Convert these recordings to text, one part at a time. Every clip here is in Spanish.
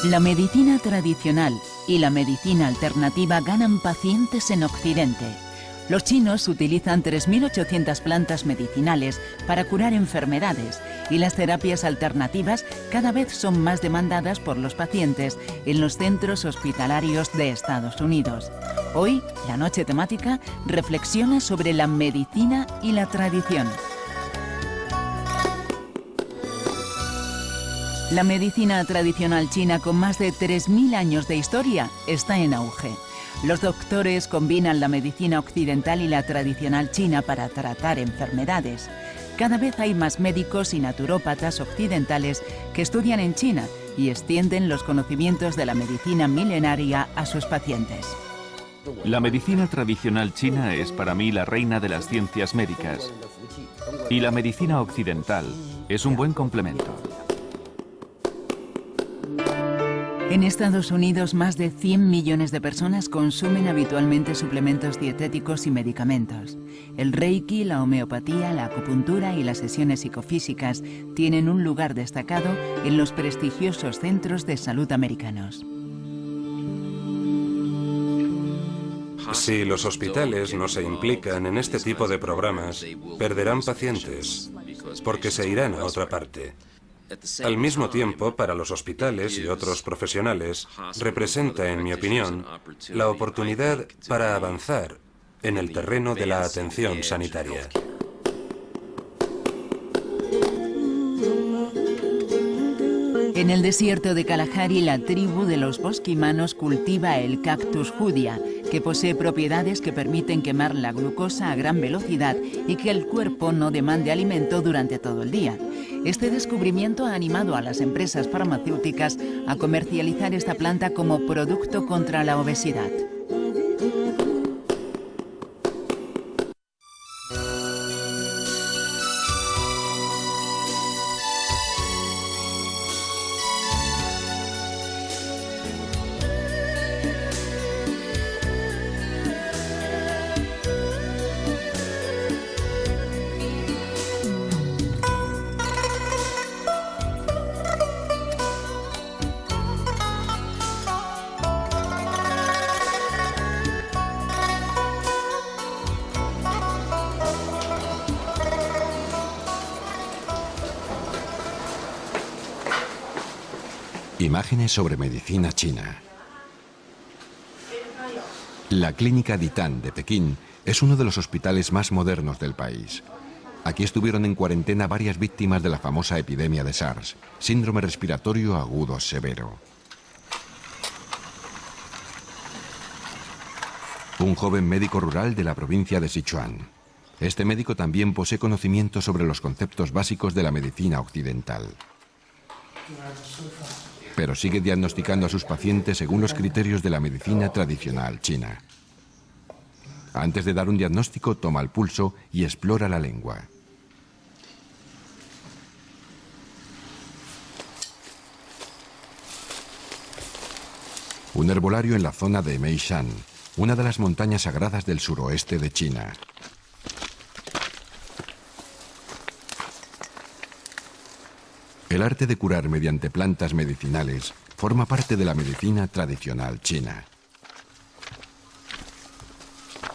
La medicina tradicional y la medicina alternativa ganan pacientes en Occidente. Los chinos utilizan 3.800 plantas medicinales para curar enfermedades y las terapias alternativas cada vez son más demandadas por los pacientes en los centros hospitalarios de Estados Unidos. Hoy, la noche temática reflexiona sobre la medicina y la tradición. La medicina tradicional china, con más de 3.000 años de historia, está en auge. Los doctores combinan la medicina occidental y la tradicional china para tratar enfermedades. Cada vez hay más médicos y naturópatas occidentales que estudian en China y extienden los conocimientos de la medicina milenaria a sus pacientes. La medicina tradicional china es para mí la reina de las ciencias médicas. Y la medicina occidental es un buen complemento. En Estados Unidos, más de 100 millones de personas consumen habitualmente suplementos dietéticos y medicamentos. El reiki, la homeopatía, la acupuntura y las sesiones psicofísicas tienen un lugar destacado en los prestigiosos centros de salud americanos. Si los hospitales no se implican en este tipo de programas, perderán pacientes, porque se irán a otra parte. Al mismo tiempo, para los hospitales y otros profesionales, representa, en mi opinión, la oportunidad para avanzar en el terreno de la atención sanitaria. En el desierto de Kalahari, la tribu de los bosquimanos cultiva el cactus judia, que posee propiedades que permiten quemar la glucosa a gran velocidad y que el cuerpo no demande alimento durante todo el día. Este descubrimiento ha animado a las empresas farmacéuticas a comercializar esta planta como producto contra la obesidad. Imágenes sobre medicina china. La Clínica Ditán de Pekín es uno de los hospitales más modernos del país. Aquí estuvieron en cuarentena varias víctimas de la famosa epidemia de SARS, síndrome respiratorio agudo severo. Un joven médico rural de la provincia de Sichuan. Este médico también posee conocimiento sobre los conceptos básicos de la medicina occidental. Pero sigue diagnosticando a sus pacientes según los criterios de la medicina tradicional china. Antes de dar un diagnóstico, toma el pulso y explora la lengua. Un herbolario en la zona de Meishan, una de las montañas sagradas del suroeste de China. El arte de curar mediante plantas medicinales forma parte de la medicina tradicional china.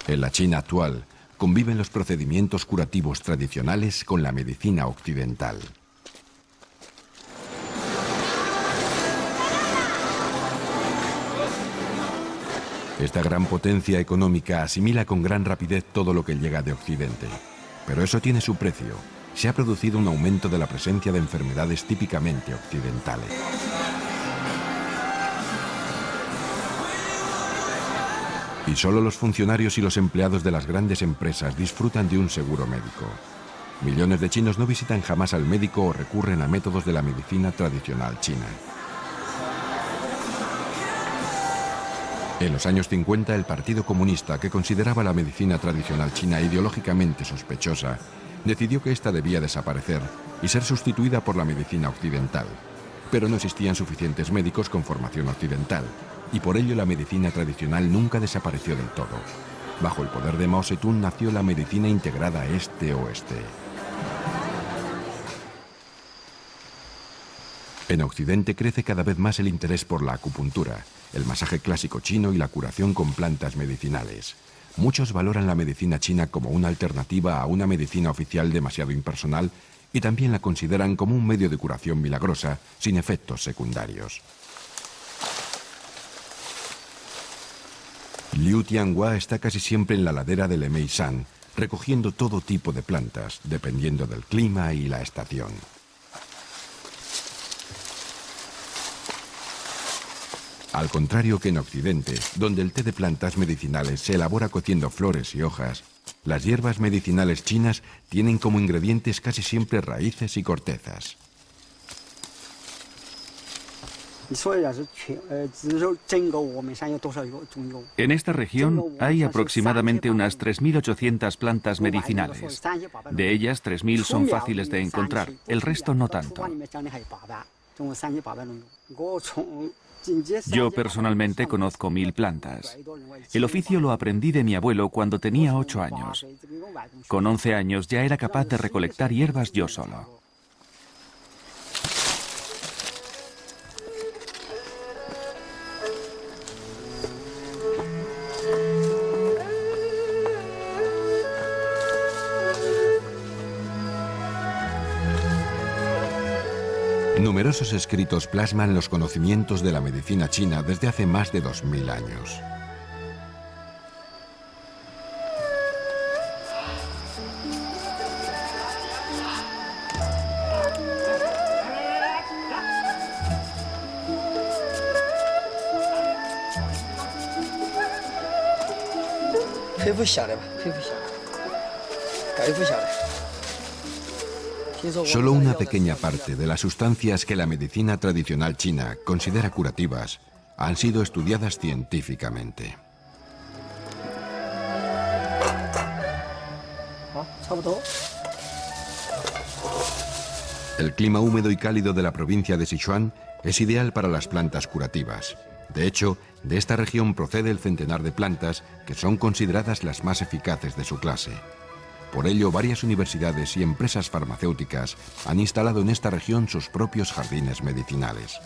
En la China actual conviven los procedimientos curativos tradicionales con la medicina occidental. Esta gran potencia económica asimila con gran rapidez todo lo que llega de Occidente. Pero eso tiene su precio. Se ha producido un aumento de la presencia de enfermedades típicamente occidentales. Y solo los funcionarios y los empleados de las grandes empresas disfrutan de un seguro médico. Millones de chinos no visitan jamás al médico o recurren a métodos de la medicina tradicional china. En los años 50, el Partido Comunista, que consideraba la medicina tradicional china ideológicamente sospechosa, decidió que ésta debía desaparecer y ser sustituida por la medicina occidental. Pero no existían suficientes médicos con formación occidental, y por ello la medicina tradicional nunca desapareció del todo. Bajo el poder de Mao Zedong nació la medicina integrada este-oeste. En Occidente crece cada vez más el interés por la acupuntura, el masaje clásico chino y la curación con plantas medicinales. Muchos valoran la medicina china como una alternativa a una medicina oficial demasiado impersonal y también la consideran como un medio de curación milagrosa sin efectos secundarios. Liu Tianhua está casi siempre en la ladera del Lemeisan, recogiendo todo tipo de plantas, dependiendo del clima y la estación. Al contrario que en Occidente, donde el té de plantas medicinales se elabora cociendo flores y hojas, las hierbas medicinales chinas tienen como ingredientes casi siempre raíces y cortezas. En esta región hay aproximadamente unas 3.800 plantas medicinales. De ellas, 3.000 son fáciles de encontrar, el resto no tanto. Yo personalmente conozco 1.000 plantas. El oficio lo aprendí de mi abuelo cuando tenía 8 años. Con 11 años ya era capaz de recolectar hierbas yo solo. Numerosos escritos plasman los conocimientos de la medicina china desde hace más de 2000 años. Solo una pequeña parte de las sustancias que la medicina tradicional china considera curativas han sido estudiadas científicamente. El clima húmedo y cálido de la provincia de Sichuan es ideal para las plantas curativas. De hecho, de esta región procede el centenar de plantas que son consideradas las más eficaces de su clase. Por ello, varias universidades y empresas farmacéuticas han instalado en esta región sus propios jardines medicinales.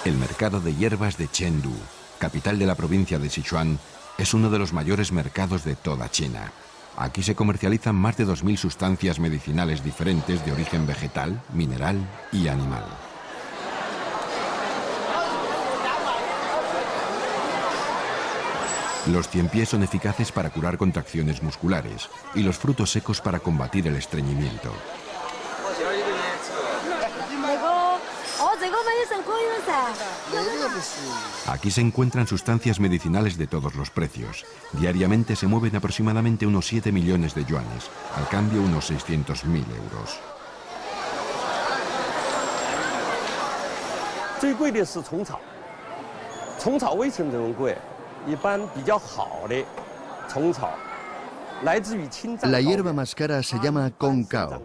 El mercado de hierbas de Chengdu, capital de la provincia de Sichuan, es uno de los mayores mercados de toda China. Aquí se comercializan más de 2000 sustancias medicinales diferentes de origen vegetal, mineral y animal. Los ciempiés son eficaces para curar contracciones musculares y los frutos secos para combatir el estreñimiento. Aquí se encuentran sustancias medicinales de todos los precios. Diariamente se mueven aproximadamente unos 7 millones de yuanes, al cambio unos 600.000 euros. La hierba más cara se llama Kong Kao.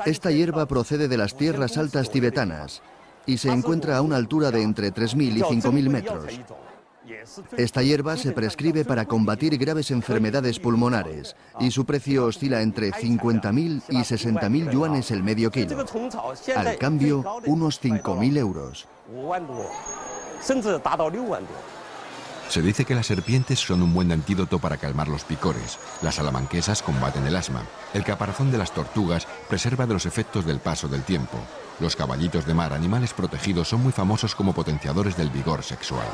Esta hierba procede de las tierras altas tibetanas y se encuentra a una altura de entre 3.000 y 5.000 metros. Esta hierba se prescribe para combatir graves enfermedades pulmonares y su precio oscila entre 50.000 y 60.000 yuanes el medio kilo. Al cambio, unos 5.000 euros. Se dice que las serpientes son un buen antídoto para calmar los picores, las salamanquesas combaten el asma, el caparazón de las tortugas preserva de los efectos del paso del tiempo, los caballitos de mar, animales protegidos, son muy famosos como potenciadores del vigor sexual.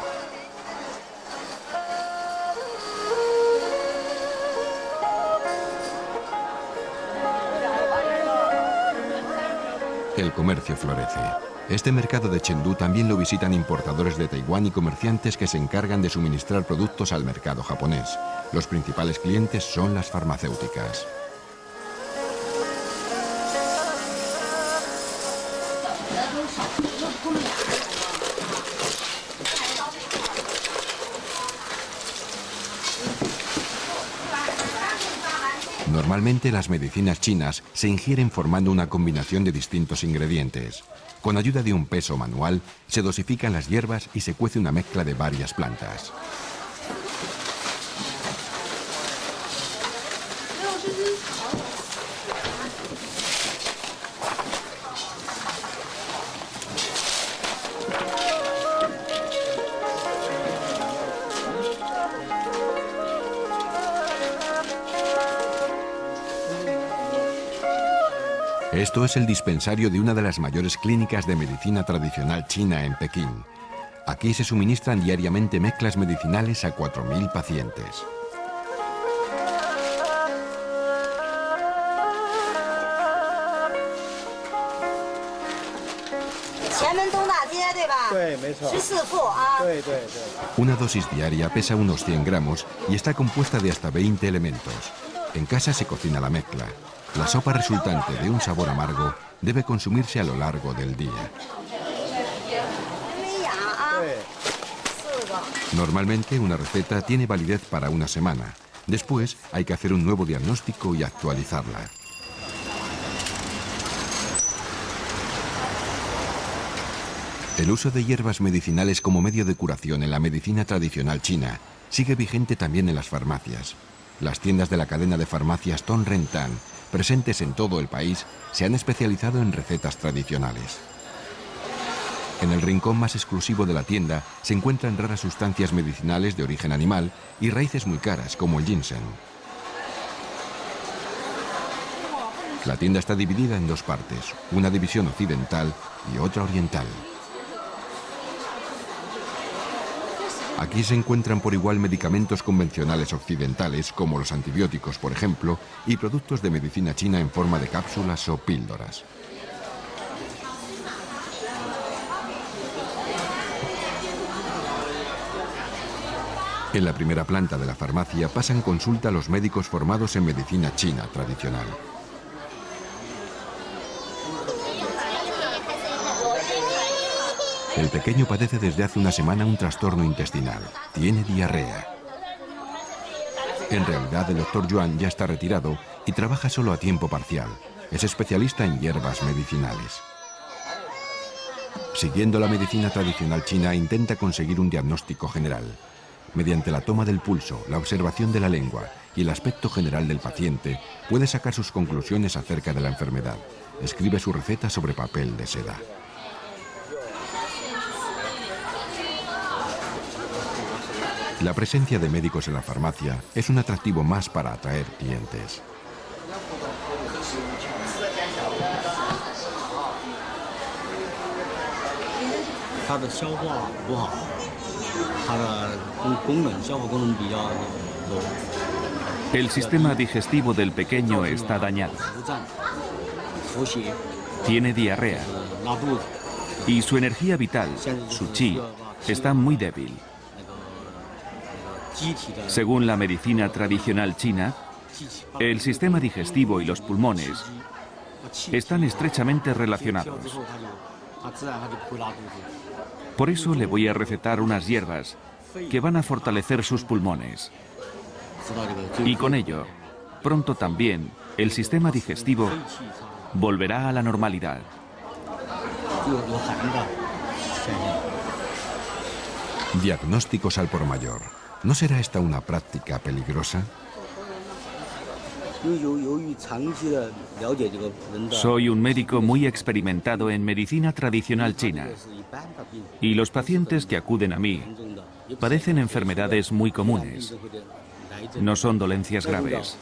El comercio florece. Este mercado de Chengdu también lo visitan importadores de Taiwán y comerciantes que se encargan de suministrar productos al mercado japonés. Los principales clientes son las farmacéuticas. Normalmente las medicinas chinas se ingieren formando una combinación de distintos ingredientes. Con ayuda de un peso manual, se dosifican las hierbas y se cuece una mezcla de varias plantas. Esto es el dispensario de una de las mayores clínicas de medicina tradicional china en Pekín. Aquí se suministran diariamente mezclas medicinales a 4.000 pacientes. Una dosis diaria pesa unos 100 gramos y está compuesta de hasta 20 elementos. En casa se cocina la mezcla. La sopa resultante de un sabor amargo debe consumirse a lo largo del día. Normalmente una receta tiene validez para una semana. Después hay que hacer un nuevo diagnóstico y actualizarla. El uso de hierbas medicinales como medio de curación en la medicina tradicional china sigue vigente también en las farmacias. Las tiendas de la cadena de farmacias Tong Ren Tan, presentes en todo el país, se han especializado en recetas tradicionales. En el rincón más exclusivo de la tienda se encuentran raras sustancias medicinales de origen animal y raíces muy caras como el ginseng. La tienda está dividida en dos partes, una división occidental y otra oriental. Aquí se encuentran por igual medicamentos convencionales occidentales, como los antibióticos, por ejemplo, y productos de medicina china en forma de cápsulas o píldoras. En la primera planta de la farmacia pasan consulta los médicos formados en medicina china tradicional. El pequeño padece desde hace una semana un trastorno intestinal. Tiene diarrea. En realidad, el doctor Yuan ya está retirado y trabaja solo a tiempo parcial. Es especialista en hierbas medicinales. Siguiendo la medicina tradicional china, intenta conseguir un diagnóstico general. Mediante la toma del pulso, la observación de la lengua y el aspecto general del paciente, puede sacar sus conclusiones acerca de la enfermedad. Escribe su receta sobre papel de seda. La presencia de médicos en la farmacia es un atractivo más para atraer clientes. El sistema digestivo del pequeño está dañado. Tiene diarrea. Y su energía vital, su chi, está muy débil. Según la medicina tradicional china, el sistema digestivo y los pulmones están estrechamente relacionados. Por eso le voy a recetar unas hierbas que van a fortalecer sus pulmones. Y con ello, pronto también, el sistema digestivo volverá a la normalidad. Diagnósticos al por mayor. ¿No será esta una práctica peligrosa? Soy un médico muy experimentado en medicina tradicional china. Y los pacientes que acuden a mí padecen enfermedades muy comunes. No son dolencias graves.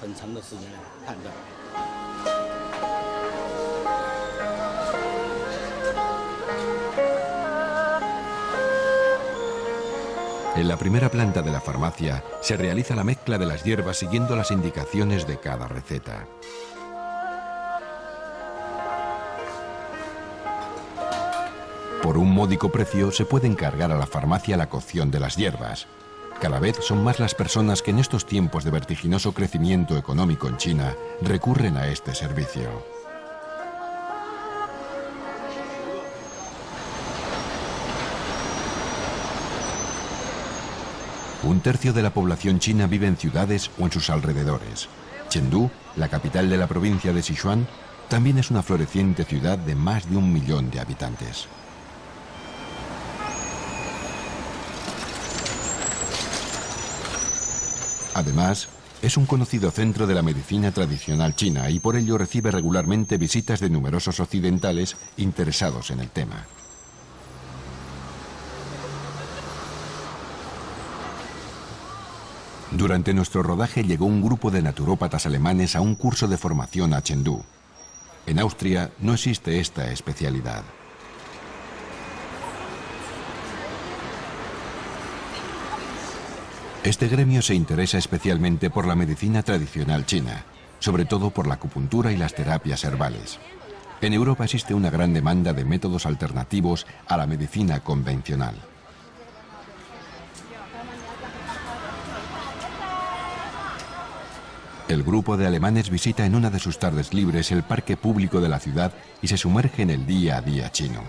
En la primera planta de la farmacia se realiza la mezcla de las hierbas siguiendo las indicaciones de cada receta. Por un módico precio se puede encargar a la farmacia la cocción de las hierbas. Cada vez son más las personas que en estos tiempos de vertiginoso crecimiento económico en China recurren a este servicio. Un tercio de la población china vive en ciudades o en sus alrededores. Chengdu, la capital de la provincia de Sichuan, También es una floreciente ciudad de más de 1 millón de habitantes. Además, es un conocido centro de la medicina tradicional china y por ello recibe regularmente visitas de numerosos occidentales interesados en el tema. Durante nuestro rodaje llegó un grupo de naturópatas alemanes a un curso de formación a Chengdu. En Austria no existe esta especialidad. Este gremio se interesa especialmente por la medicina tradicional china, sobre todo por la acupuntura y las terapias herbales. En Europa existe una gran demanda de métodos alternativos a la medicina convencional. El grupo de alemanes visita en una de sus tardes libres el parque público de la ciudad y se sumerge en el día a día chino.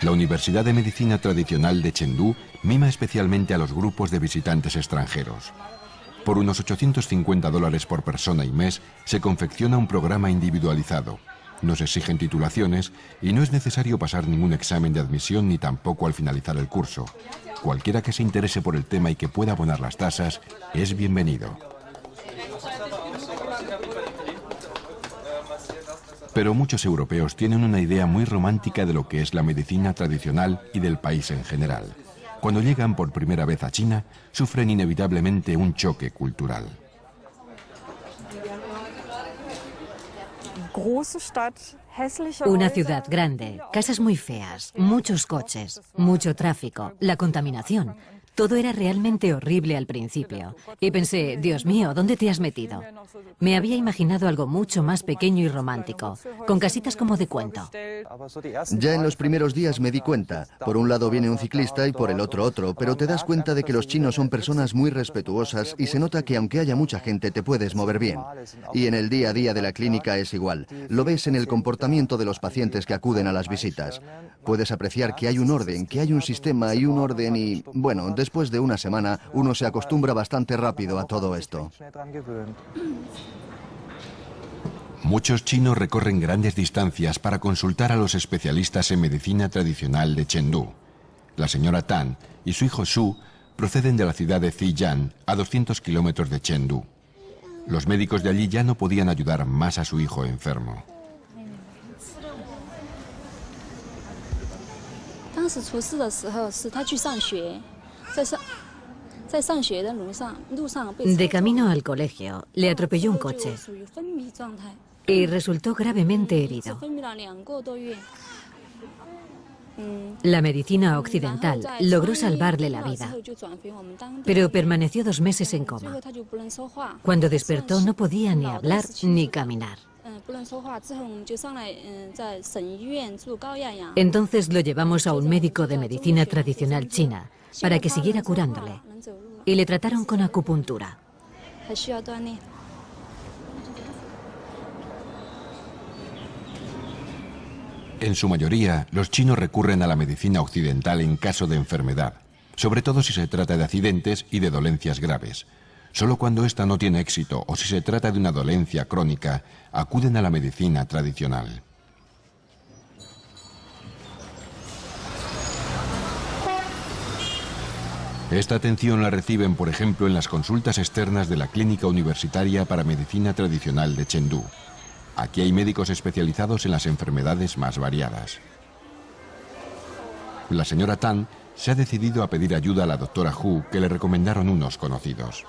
La Universidad de Medicina Tradicional de Chengdu mima especialmente a los grupos de visitantes extranjeros. Por unos $850 por persona y mes se confecciona un programa individualizado. No se exigen titulaciones y no es necesario pasar ningún examen de admisión ni tampoco al finalizar el curso. Cualquiera que se interese por el tema y que pueda abonar las tasas es bienvenido. Pero muchos europeos tienen una idea muy romántica de lo que es la medicina tradicional y del país en general. Cuando llegan por primera vez a China, sufren inevitablemente un choque cultural. Una ciudad grande, casas muy feas, muchos coches, mucho tráfico, la contaminación. Todo era realmente horrible al principio. Y pensé, Dios mío, ¿dónde te has metido? Me había imaginado algo mucho más pequeño y romántico, con casitas como de cuento. Ya en los primeros días me di cuenta. Por un lado viene un ciclista y por el otro, pero te das cuenta de que los chinos son personas muy respetuosas y se nota que aunque haya mucha gente te puedes mover bien. Y en el día a día de la clínica es igual. Lo ves en el comportamiento de los pacientes que acuden a las visitas. Puedes apreciar que hay un orden, que hay un sistema y un orden y, bueno, después de una semana uno se acostumbra bastante rápido a todo esto. Muchos chinos recorren grandes distancias para consultar a los especialistas en medicina tradicional de Chengdu. La señora Tan y su hijo Su proceden de la ciudad de Zijian, a 200 kilómetros de Chengdu. Los médicos de allí ya no podían ayudar más a su hijo enfermo. De camino al colegio, le atropelló un coche y resultó gravemente herido. La medicina occidental logró salvarle la vida, pero permaneció 2 meses en coma. Cuando despertó no podía ni hablar ni caminar. Entonces lo llevamos a un médico de medicina tradicional china para que siguiera curándole y le trataron con acupuntura. En su mayoría, los chinos recurren a la medicina occidental en caso de enfermedad, sobre todo si se trata de accidentes y de dolencias graves. Solo cuando esta no tiene éxito o si se trata de una dolencia crónica, acuden a la medicina tradicional. Esta atención la reciben, por ejemplo, en las consultas externas de la Clínica Universitaria para Medicina Tradicional de Chengdu. Aquí hay médicos especializados en las enfermedades más variadas. La señora Tan se ha decidido a pedir ayuda a la doctora Hu, que le recomendaron unos conocidos.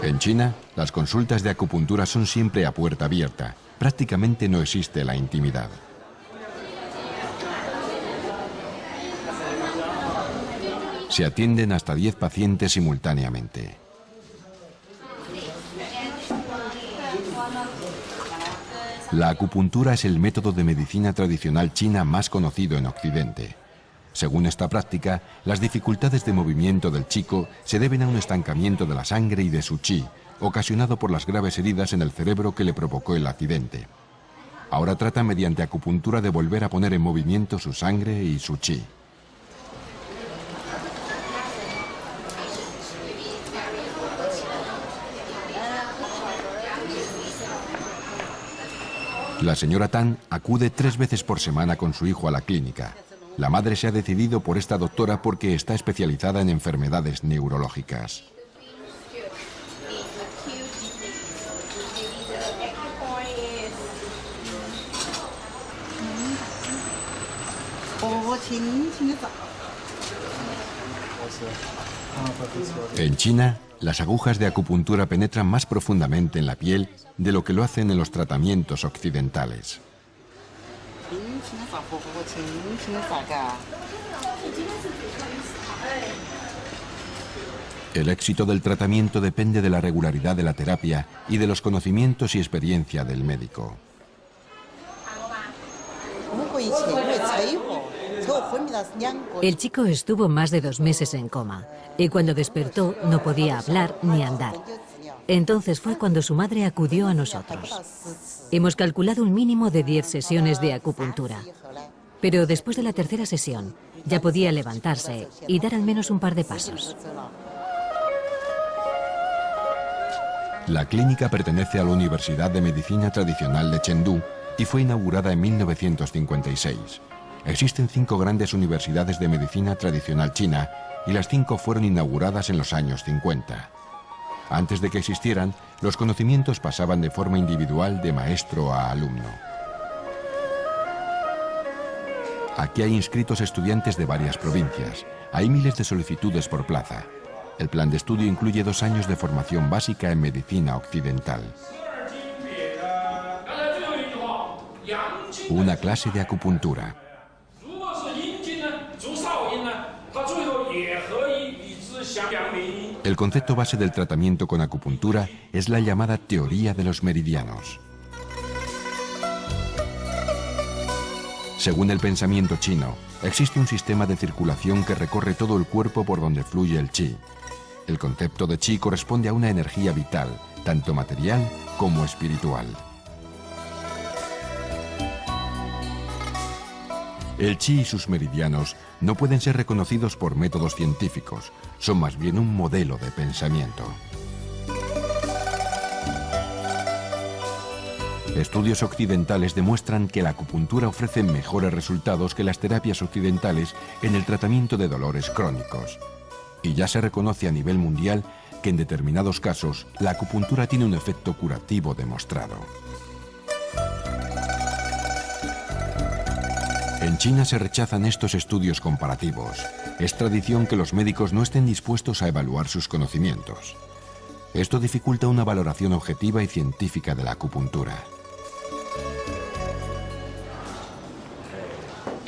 En China, las consultas de acupuntura son siempre a puerta abierta. Prácticamente no existe la intimidad. Se atienden hasta 10 pacientes simultáneamente. La acupuntura es el método de medicina tradicional china más conocido en Occidente. Según esta práctica, las dificultades de movimiento del chico se deben a un estancamiento de la sangre y de su chi, ocasionado por las graves heridas en el cerebro que le provocó el accidente. Ahora trata mediante acupuntura de volver a poner en movimiento su sangre y su chi. La señora Tan acude 3 veces por semana con su hijo a la clínica. La madre se ha decidido por esta doctora porque está especializada en enfermedades neurológicas. En China, las agujas de acupuntura penetran más profundamente en la piel de lo que lo hacen en los tratamientos occidentales. El éxito del tratamiento depende de la regularidad de la terapia y de los conocimientos y experiencia del médico. El chico estuvo más de 2 meses en coma y cuando despertó no podía hablar ni andar. Entonces fue cuando su madre acudió a nosotros. Hemos calculado un mínimo de 10 sesiones de acupuntura. Pero después de la 3ª sesión ya podía levantarse y dar al menos un par de pasos. La clínica pertenece a la Universidad de Medicina Tradicional de Chengdu y fue inaugurada en 1956. Existen 5 grandes universidades de medicina tradicional china y las 5 fueron inauguradas en los años 50. Antes de que existieran, los conocimientos pasaban de forma individual de maestro a alumno. Aquí hay inscritos estudiantes de varias provincias. Hay miles de solicitudes por plaza. El plan de estudio incluye 2 años de formación básica en medicina occidental. Una clase de acupuntura. El concepto base del tratamiento con acupuntura es la llamada teoría de los meridianos. Según el pensamiento chino, existe un sistema de circulación que recorre todo el cuerpo por donde fluye el chi. El concepto de chi corresponde a una energía vital, tanto material como espiritual. El chi y sus meridianos no pueden ser reconocidos por métodos científicos, son más bien un modelo de pensamiento. Estudios occidentales demuestran que la acupuntura ofrece mejores resultados que las terapias occidentales en el tratamiento de dolores crónicos. Y ya se reconoce a nivel mundial que en determinados casos la acupuntura tiene un efecto curativo demostrado. En China se rechazan estos estudios comparativos. Es tradición que los médicos no estén dispuestos a evaluar sus conocimientos. Esto dificulta una valoración objetiva y científica de la acupuntura.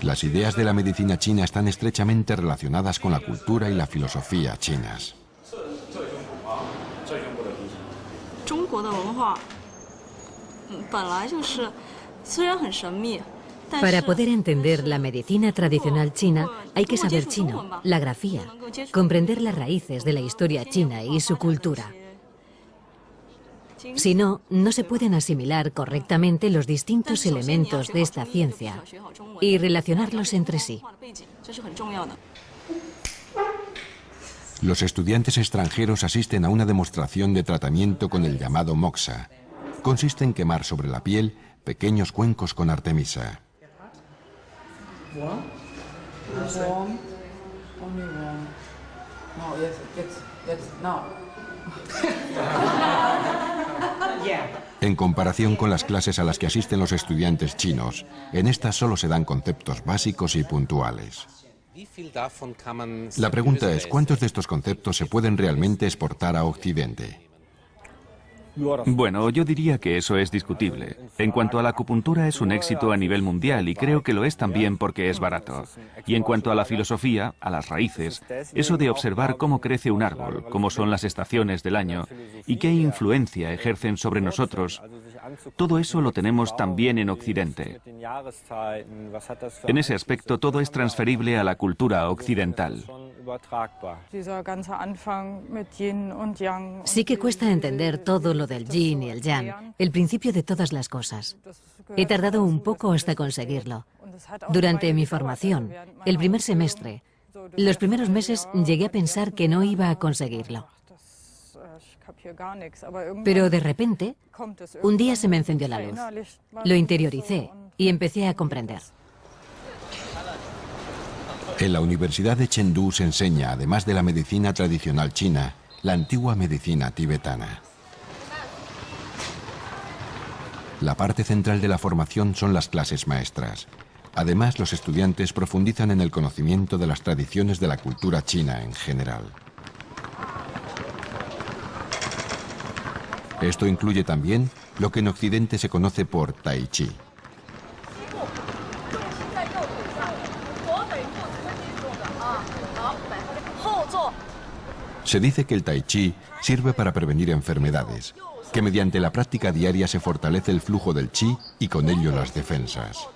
Las ideas de la medicina china están estrechamente relacionadas con la cultura y la filosofía chinas. Para poder entender la medicina tradicional china hay que saber chino, la grafía, comprender las raíces de la historia china y su cultura. Si no, no se pueden asimilar correctamente los distintos elementos de esta ciencia y relacionarlos entre sí. Los estudiantes extranjeros asisten a una demostración de tratamiento con el llamado moxa. Consiste en quemar sobre la piel pequeños cuencos con artemisa. En comparación con las clases a las que asisten los estudiantes chinos, en estas solo se dan conceptos básicos y puntuales. La pregunta es, ¿cuántos de estos conceptos se pueden realmente exportar a Occidente? Bueno, yo diría que eso es discutible. En cuanto a la acupuntura, es un éxito a nivel mundial y creo que lo es también porque es barato. Y en cuanto a la filosofía, a las raíces, eso de observar cómo crece un árbol, cómo son las estaciones del año y qué influencia ejercen sobre nosotros, todo eso lo tenemos también en Occidente. En ese aspecto, todo es transferible a la cultura occidental. Sí que cuesta entender todo lo del yin y el yang, el principio de todas las cosas. He tardado un poco hasta conseguirlo. Durante mi formación, el primer semestre, los primeros meses llegué a pensar que no iba a conseguirlo. Pero de repente, un día se me encendió la luz. Lo interioricé y empecé a comprender. En la Universidad de Chengdu se enseña, además de la medicina tradicional china, la antigua medicina tibetana. La parte central de la formación son las clases maestras. Además, los estudiantes profundizan en el conocimiento de las tradiciones de la cultura china en general. Esto incluye también lo que en Occidente se conoce por Tai Chi. Se dice que el Tai Chi sirve para prevenir enfermedades, que mediante la práctica diaria se fortalece el flujo del Chi y con ello las defensas.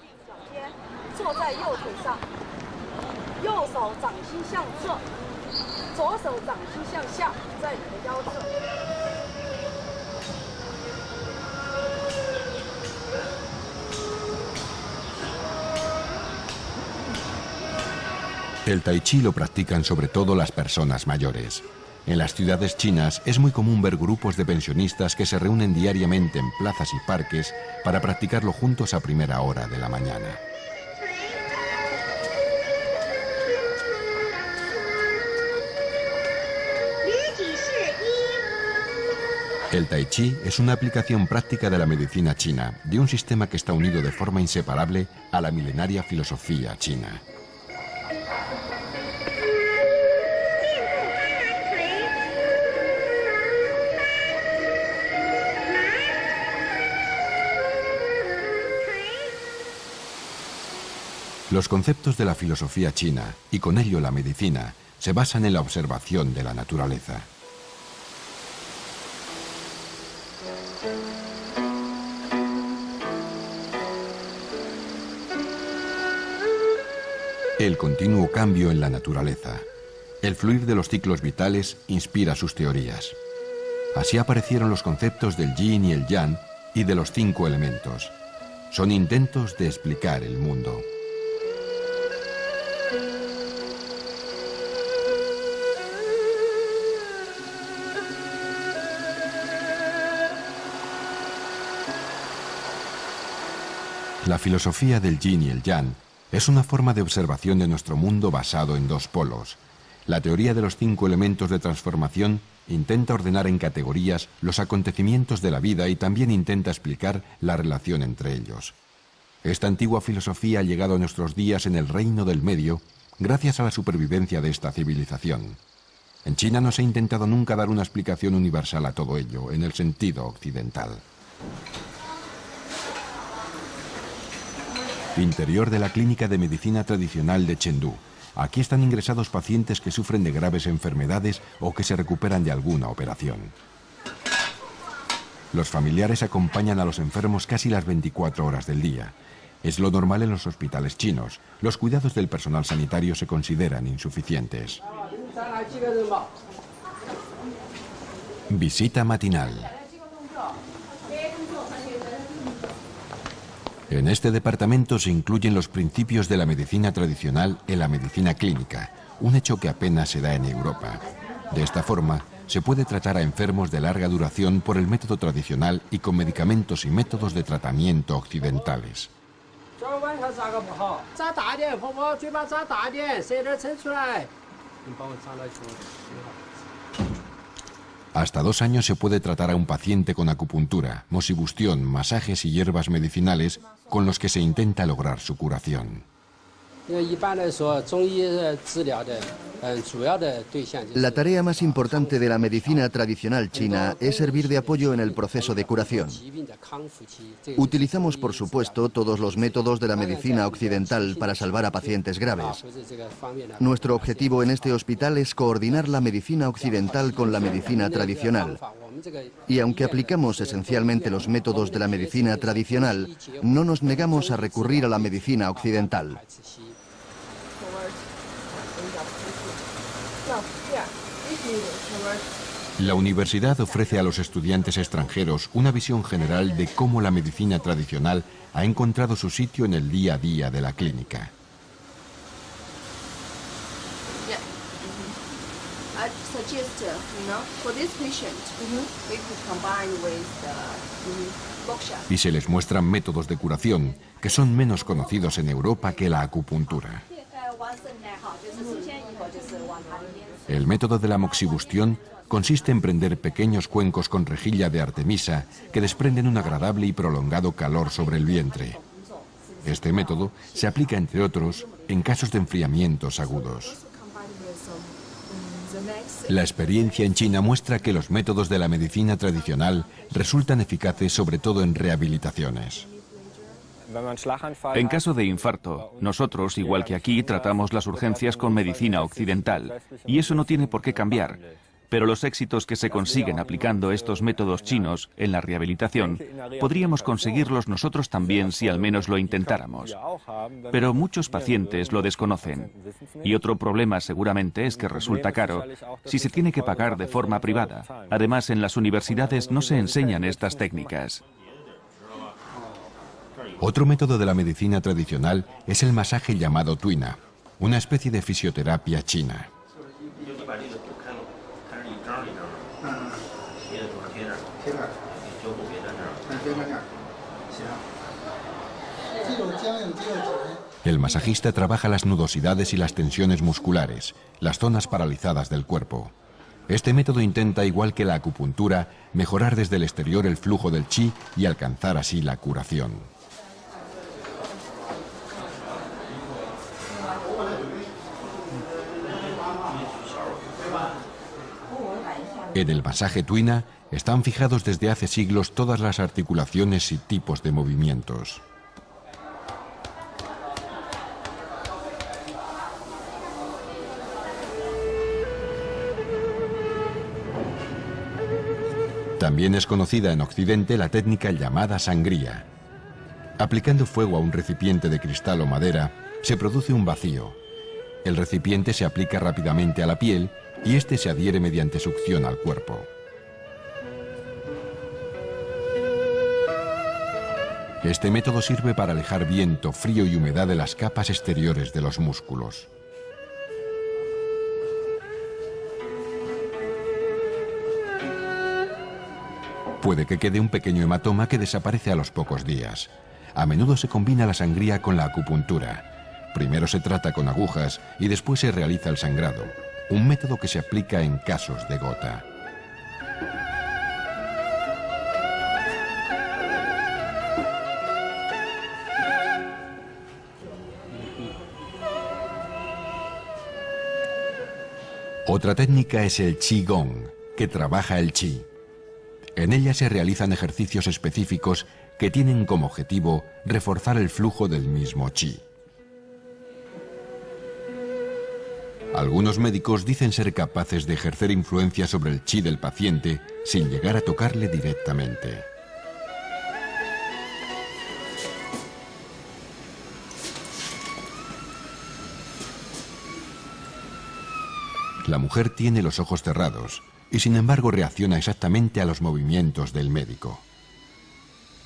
El Tai Chi lo practican sobre todo las personas mayores. En las ciudades chinas es muy común ver grupos de pensionistas que se reúnen diariamente en plazas y parques para practicarlo juntos a primera hora de la mañana. El Tai Chi es una aplicación práctica de la medicina china, de un sistema que está unido de forma inseparable a la milenaria filosofía china. Los conceptos de la filosofía china, y con ello la medicina, se basan en la observación de la naturaleza. El continuo cambio en la naturaleza, el fluir de los ciclos vitales inspira sus teorías. Así aparecieron los conceptos del yin y el yang y de los 5 elementos. Son intentos de explicar el mundo. La filosofía del yin y el yang es una forma de observación de nuestro mundo basado en 2 polos. La teoría de los 5 elementos de transformación intenta ordenar en categorías los acontecimientos de la vida y también intenta explicar la relación entre ellos. Esta antigua filosofía ha llegado a nuestros días en el Reino del Medio gracias a la supervivencia de esta civilización. En China no se ha intentado nunca dar una explicación universal a todo ello, en el sentido occidental. Interior de la Clínica de Medicina Tradicional de Chengdu. Aquí están ingresados pacientes que sufren de graves enfermedades o que se recuperan de alguna operación. Los familiares acompañan a los enfermos casi las 24 horas del día. Es lo normal en los hospitales chinos. Los cuidados del personal sanitario se consideran insuficientes. Visita matinal. En este departamento se incluyen los principios de la medicina tradicional en la medicina clínica, un hecho que apenas se da en Europa. De esta forma, se puede tratar a enfermos de larga duración por el método tradicional y con medicamentos y métodos de tratamiento occidentales. Hasta 2 años se puede tratar a un paciente con acupuntura, mosibustión, masajes y hierbas medicinales con los que se intenta lograr su curación. La tarea más importante de la medicina tradicional china es servir de apoyo en el proceso de curación. Utilizamos, por supuesto, todos los métodos de la medicina occidental para salvar a pacientes graves. Nuestro objetivo en este hospital es coordinar la medicina occidental con la medicina tradicional. Y aunque aplicamos esencialmente los métodos de la medicina tradicional, no nos negamos a recurrir a la medicina occidental. La universidad ofrece a los estudiantes extranjeros una visión general de cómo la medicina tradicional ha encontrado su sitio en el día a día de la clínica. Y se les muestran métodos de curación que son menos conocidos en Europa que la acupuntura. El método de la moxibustión consiste en prender pequeños cuencos con rejilla de artemisa que desprenden un agradable y prolongado calor sobre el vientre. Este método se aplica, entre otros, en casos de enfriamientos agudos. La experiencia en China muestra que los métodos de la medicina tradicional resultan eficaces sobre todo en rehabilitaciones. En caso de infarto, nosotros, igual que aquí, tratamos las urgencias con medicina occidental, y eso no tiene por qué cambiar. Pero los éxitos que se consiguen aplicando estos métodos chinos en la rehabilitación, podríamos conseguirlos nosotros también si al menos lo intentáramos. Pero muchos pacientes lo desconocen. Y otro problema seguramente es que resulta caro si se tiene que pagar de forma privada. Además, en las universidades no se enseñan estas técnicas. Otro método de la medicina tradicional es el masaje llamado tuina, una especie de fisioterapia china. El masajista trabaja las nudosidades y las tensiones musculares, las zonas paralizadas del cuerpo. Este método intenta, igual que la acupuntura, mejorar desde el exterior el flujo del chi y alcanzar así la curación. En el masaje tuina están fijados desde hace siglos todas las articulaciones y tipos de movimientos. También es conocida en Occidente la técnica llamada sangría. Aplicando fuego a un recipiente de cristal o madera, se produce un vacío. El recipiente se aplica rápidamente a la piel y este se adhiere mediante succión al cuerpo. Este método sirve para alejar viento, frío y humedad de las capas exteriores de los músculos. Puede que quede un pequeño hematoma que desaparece a los pocos días. A menudo se combina la sangría con la acupuntura. Primero se trata con agujas y después se realiza el sangrado, un método que se aplica en casos de gota. Otra técnica es el Qigong, que trabaja el chi. En ella se realizan ejercicios específicos que tienen como objetivo reforzar el flujo del mismo chi. Algunos médicos dicen ser capaces de ejercer influencia sobre el chi del paciente sin llegar a tocarle directamente. La mujer tiene los ojos cerrados y sin embargo reacciona exactamente a los movimientos del médico.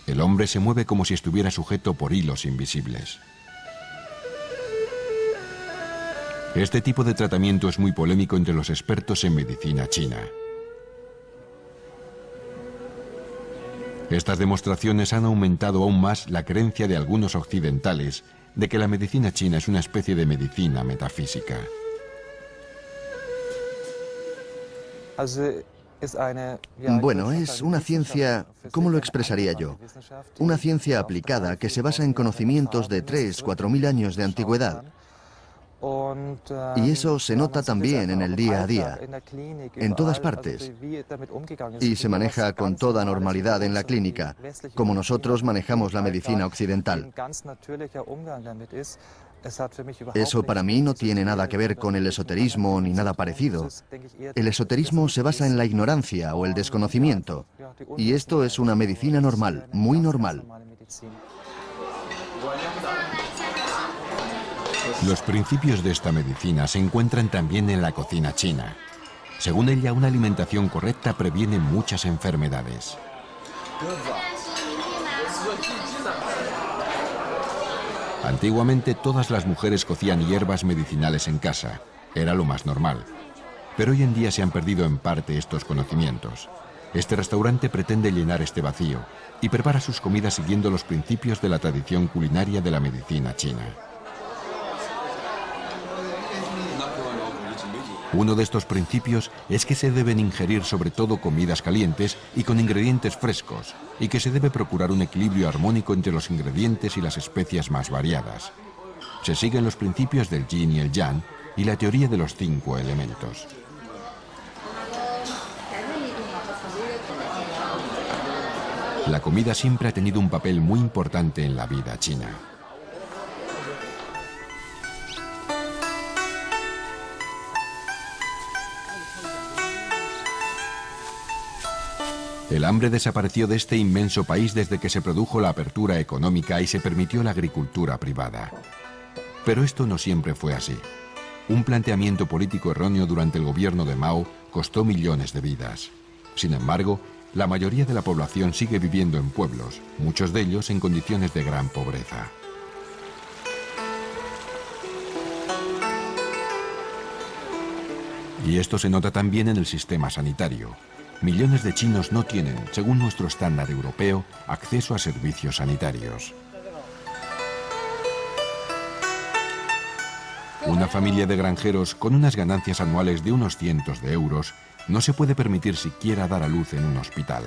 El hombre se mueve como si estuviera sujeto por hilos invisibles. Este tipo de tratamiento es muy polémico entre los expertos en medicina china. Estas demostraciones han aumentado aún más la creencia de algunos occidentales de que la medicina china es una especie de medicina metafísica. Bueno, es una ciencia, ¿cómo lo expresaría yo? Una ciencia aplicada que se basa en conocimientos de 3.000 o 4.000 años de antigüedad. Y eso se nota también en el día a día, en todas partes. Y se maneja con toda normalidad en la clínica, como nosotros manejamos la medicina occidental. Eso para mí no tiene nada que ver con el esoterismo ni nada parecido. El esoterismo se basa en la ignorancia o el desconocimiento. Y esto es una medicina normal, muy normal. Los principios de esta medicina se encuentran también en la cocina china. Según ella, una alimentación correcta previene muchas enfermedades. Antiguamente todas las mujeres cocían hierbas medicinales en casa. Era lo más normal. Pero hoy en día se han perdido en parte estos conocimientos. Este restaurante pretende llenar este vacío y prepara sus comidas siguiendo los principios de la tradición culinaria de la medicina china. Uno de estos principios es que se deben ingerir sobre todo comidas calientes y con ingredientes frescos, y que se debe procurar un equilibrio armónico entre los ingredientes y las especias más variadas. Se siguen los principios del yin y el yang y la teoría de los 5 elementos. La comida siempre ha tenido un papel muy importante en la vida china. El hambre desapareció de este inmenso país desde que se produjo la apertura económica y se permitió la agricultura privada. Pero esto no siempre fue así. Un planteamiento político erróneo durante el gobierno de Mao costó millones de vidas. Sin embargo, la mayoría de la población sigue viviendo en pueblos, muchos de ellos en condiciones de gran pobreza. Y esto se nota también en el sistema sanitario. Millones de chinos no tienen, según nuestro estándar europeo, acceso a servicios sanitarios. Una familia de granjeros con unas ganancias anuales de unos cientos de euros no se puede permitir siquiera dar a luz en un hospital.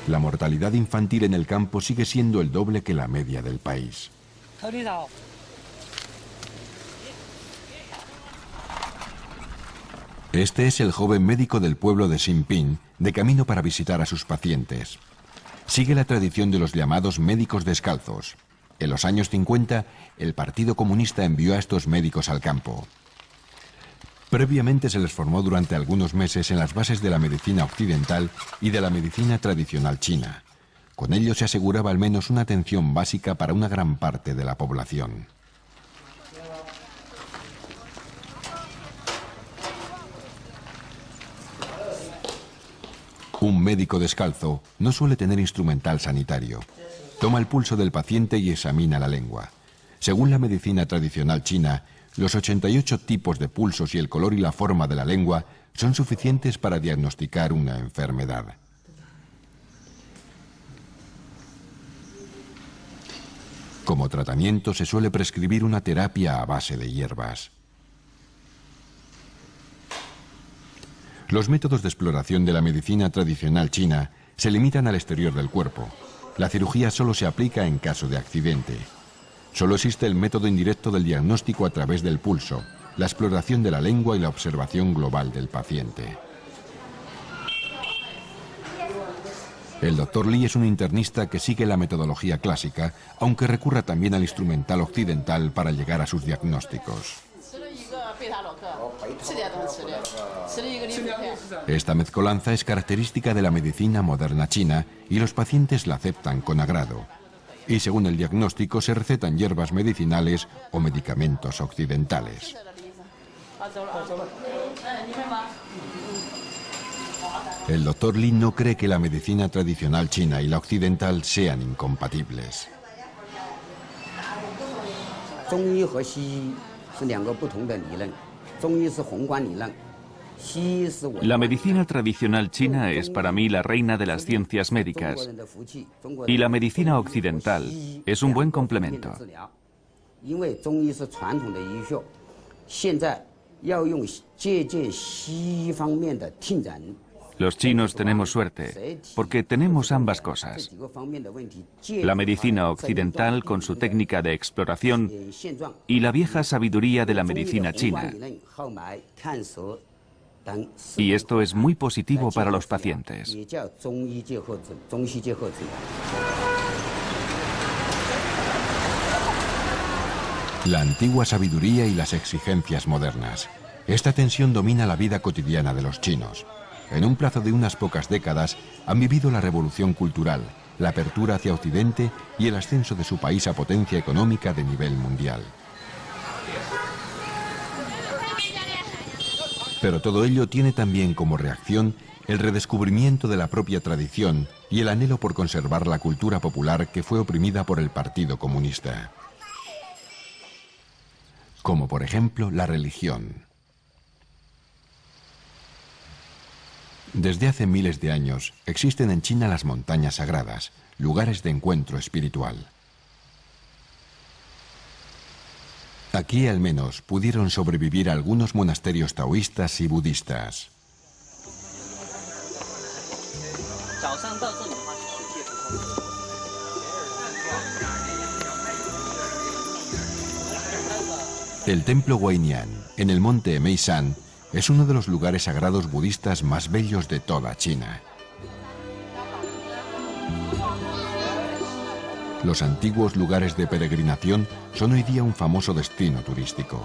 La mortalidad infantil en el campo sigue siendo el doble que la media del país. Este es el joven médico del pueblo de Xinping, de camino para visitar a sus pacientes. Sigue la tradición de los llamados médicos descalzos. En los años 50, el Partido Comunista envió a estos médicos al campo. Previamente se les formó durante algunos meses en las bases de la medicina occidental y de la medicina tradicional china. Con ello se aseguraba al menos una atención básica para una gran parte de la población. Un médico descalzo no suele tener instrumental sanitario. Toma el pulso del paciente y examina la lengua. Según la medicina tradicional china, los 88 tipos de pulsos y el color y la forma de la lengua son suficientes para diagnosticar una enfermedad. Como tratamiento se suele prescribir una terapia a base de hierbas. Los métodos de exploración de la medicina tradicional china se limitan al exterior del cuerpo. La cirugía solo se aplica en caso de accidente. Solo existe el método indirecto del diagnóstico a través del pulso, la exploración de la lengua y la observación global del paciente. El Dr. Li es un internista que sigue la metodología clásica, aunque recurra también al instrumental occidental para llegar a sus diagnósticos. Esta mezcolanza es característica de la medicina moderna china y los pacientes la aceptan con agrado. Y según el diagnóstico se recetan hierbas medicinales o medicamentos occidentales. El Dr. Li no cree que la medicina tradicional china y la occidental sean incompatibles. La medicina tradicional china es para mí la reina de las ciencias médicas y la medicina occidental es un buen complemento. Los chinos tenemos suerte, porque tenemos ambas cosas. La medicina occidental con su técnica de exploración y la vieja sabiduría de la medicina china. Y esto es muy positivo para los pacientes. La antigua sabiduría y las exigencias modernas. Esta tensión domina la vida cotidiana de los chinos. En un plazo de unas pocas décadas han vivido la revolución cultural, la apertura hacia Occidente y el ascenso de su país a potencia económica de nivel mundial. Pero todo ello tiene también como reacción el redescubrimiento de la propia tradición y el anhelo por conservar la cultura popular que fue oprimida por el Partido Comunista. Como por ejemplo la religión. Desde hace miles de años existen en China las montañas sagradas, lugares de encuentro espiritual. Aquí al menos pudieron sobrevivir algunos monasterios taoístas y budistas. El templo Huainian, en el monte Meishan, es uno de los lugares sagrados budistas más bellos de toda China. Los antiguos lugares de peregrinación son hoy día un famoso destino turístico.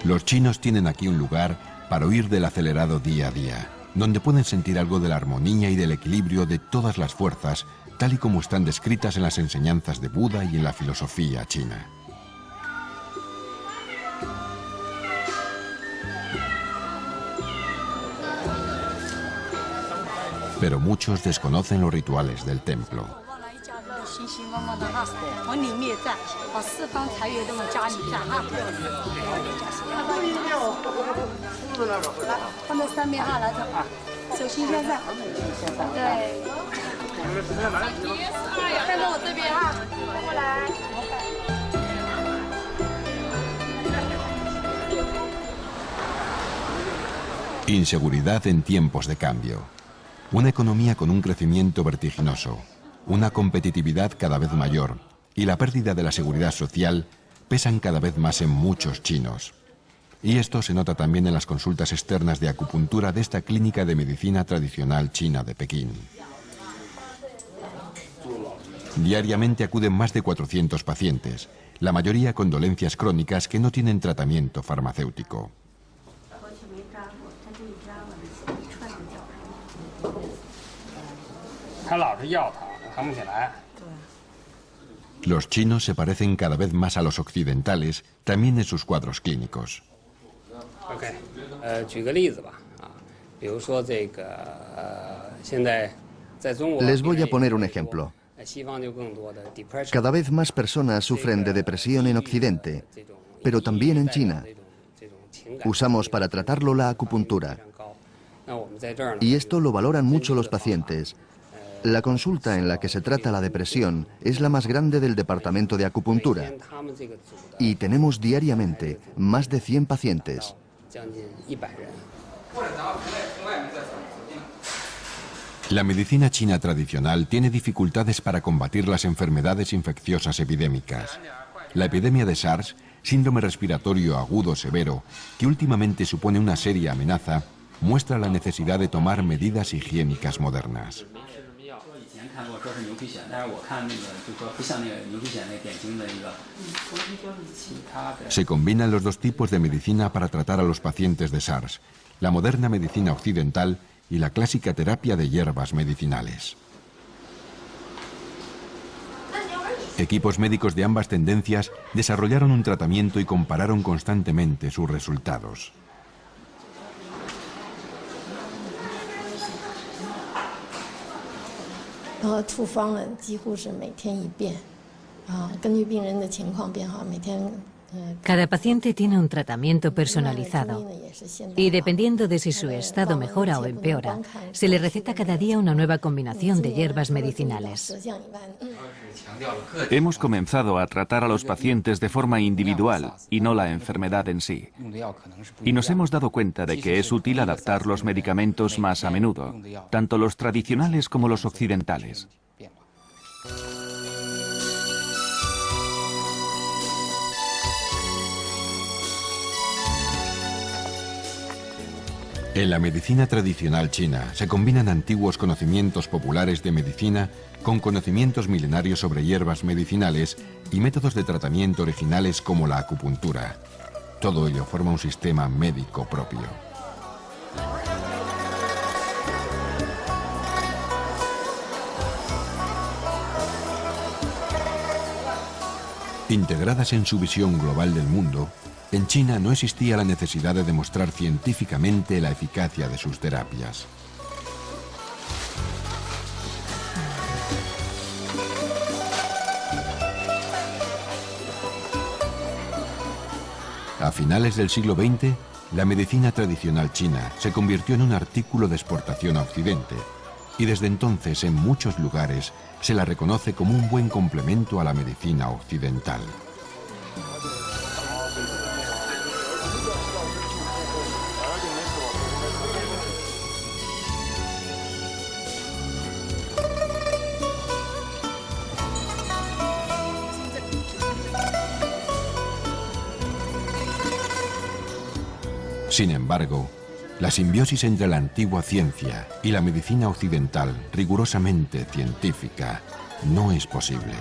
Los chinos tienen aquí un lugar para huir del acelerado día a día, donde pueden sentir algo de la armonía y del equilibrio de todas las fuerzas, tal y como están descritas en las enseñanzas de Buda y en la filosofía china. Pero muchos desconocen los rituales del templo. Inseguridad en tiempos de cambio. Una economía con un crecimiento vertiginoso, una competitividad cada vez mayor y la pérdida de la seguridad social pesan cada vez más en muchos chinos. Y esto se nota también en las consultas externas de acupuntura de esta clínica de medicina tradicional china de Pekín. Diariamente acuden más de 400 pacientes, la mayoría con dolencias crónicas que no tienen tratamiento farmacéutico. Los chinos se parecen cada vez más a los occidentales, también en sus cuadros clínicos. Les voy a poner un ejemplo. Cada vez más personas sufren de depresión en Occidente, pero también en China. Usamos para tratarlo la acupuntura. Y esto lo valoran mucho los pacientes. La consulta en la que se trata la depresión es la más grande del departamento de acupuntura. Y tenemos diariamente más de 100 pacientes. La medicina china tradicional tiene dificultades para combatir las enfermedades infecciosas epidémicas. La epidemia de SARS, síndrome respiratorio agudo severo, que últimamente supone una seria amenaza, muestra la necesidad de tomar medidas higiénicas modernas. Se combinan los dos tipos de medicina para tratar a los pacientes de SARS, la moderna medicina occidental y la clásica terapia de hierbas medicinales. Equipos médicos de ambas tendencias desarrollaron un tratamiento y compararon constantemente sus resultados. Cada paciente tiene un tratamiento personalizado y dependiendo de si su estado mejora o empeora, se le receta cada día una nueva combinación de hierbas medicinales. Hemos comenzado a tratar a los pacientes de forma individual y no la enfermedad en sí. Y nos hemos dado cuenta de que es útil adaptar los medicamentos más a menudo, tanto los tradicionales como los occidentales. En la medicina tradicional china se combinan antiguos conocimientos populares de medicina con conocimientos milenarios sobre hierbas medicinales y métodos de tratamiento originales como la acupuntura. Todo ello forma un sistema médico propio. Integradas en su visión global del mundo, en China no existía la necesidad de demostrar científicamente la eficacia de sus terapias. A finales del siglo XX, la medicina tradicional china se convirtió en un artículo de exportación a Occidente, y desde entonces en muchos lugares se la reconoce como un buen complemento a la medicina occidental. Sin embargo, la simbiosis entre la antigua ciencia y la medicina occidental, rigurosamente científica, no es posible.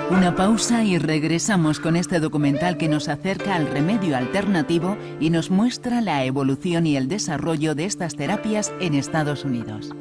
Una pausa y regresamos con este documental que nos acerca al remedio alternativo y nos muestra la evolución y el desarrollo de estas terapias en Estados Unidos.